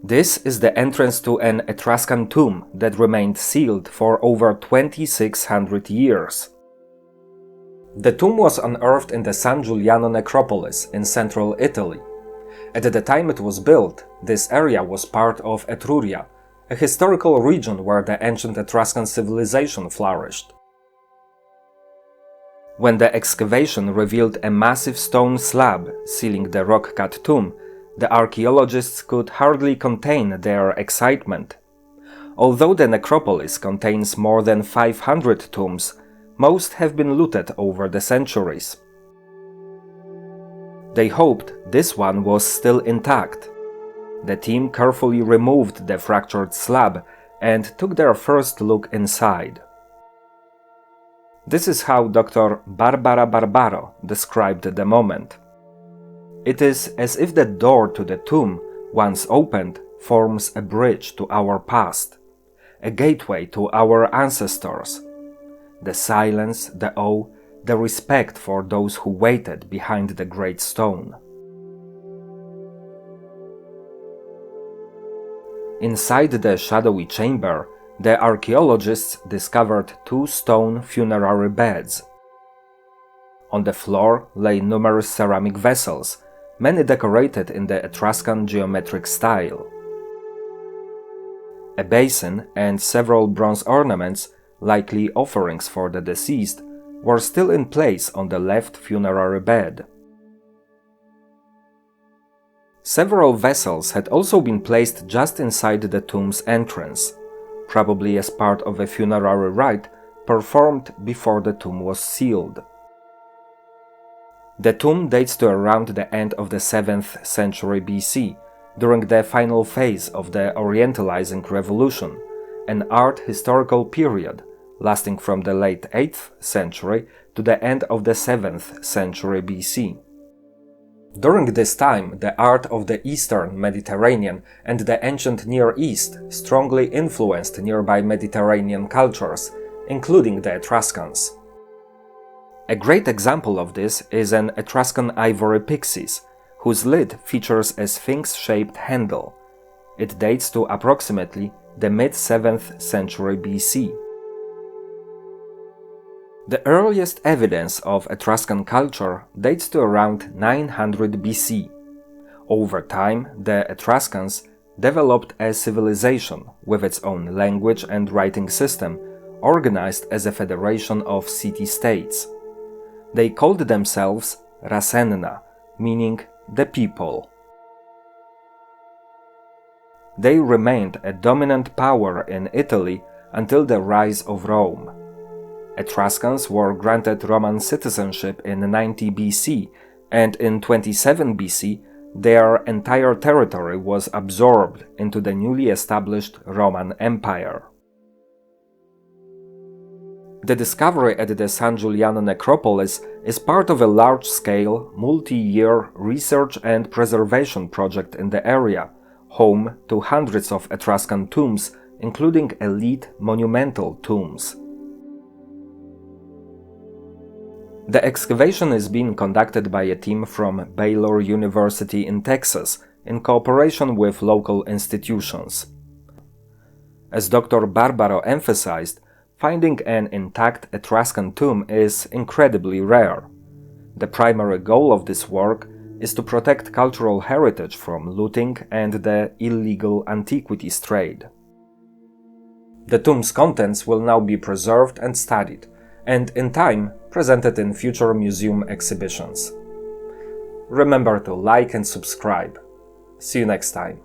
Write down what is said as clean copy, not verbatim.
This is the entrance to an Etruscan tomb that remained sealed for over 2600 years. The tomb was unearthed in the San Giuliano Necropolis in central Italy. At the time it was built, this area was part of Etruria, a historical region where the ancient Etruscan civilization flourished. When the excavation revealed a massive stone slab sealing the rock-cut tomb, the archaeologists could hardly contain their excitement. Although the necropolis contains more than 500 tombs, most have been looted over the centuries. They hoped this one was still intact. The team carefully removed the fractured slab and took their first look inside. This is how Dr. Barbara Barbaro described the moment. It is as if the door to the tomb, once opened, forms a bridge to our past, a gateway to our ancestors. The silence, the awe, the respect for those who waited behind the great stone. Inside the shadowy chamber, the archaeologists discovered 2 stone funerary beds. On the floor lay numerous ceramic vessels, many decorated in the Etruscan geometric style. A basin and several bronze ornaments, likely offerings for the deceased, were still in place on the left funerary bed. Several vessels had also been placed just inside the tomb's entrance, probably as part of a funerary rite performed before the tomb was sealed. The tomb dates to around the end of the 7th century BC, during the final phase of the Orientalizing revolution, an art historical period lasting from the late 8th century to the end of the 7th century BC. During this time, the art of the Eastern Mediterranean and the ancient Near East strongly influenced nearby Mediterranean cultures, including the Etruscans. A great example of this is an Etruscan ivory pyxis, whose lid features a sphinx-shaped handle. It dates to approximately the mid-7th century BC. The earliest evidence of Etruscan culture dates to around 900 BC. Over time, the Etruscans developed a civilization with its own language and writing system, organized as a federation of city-states. They called themselves Rasenna, meaning the people. They remained a dominant power in Italy until the rise of Rome. Etruscans were granted Roman citizenship in 90 BC, and in 27 BC their entire territory was absorbed into the newly established Roman Empire. The discovery at the San Giuliano Necropolis is part of a large-scale, multi-year research and preservation project in the area, home to hundreds of Etruscan tombs, including elite monumental tombs. The excavation is being conducted by a team from Baylor University in Texas, in cooperation with local institutions. As Dr. Barbaro emphasized, finding an intact Etruscan tomb is incredibly rare. The primary goal of this work is to protect cultural heritage from looting and the illegal antiquities trade. The tomb's contents will now be preserved and studied, and in time presented in future museum exhibitions. Remember to like and subscribe. See you next time.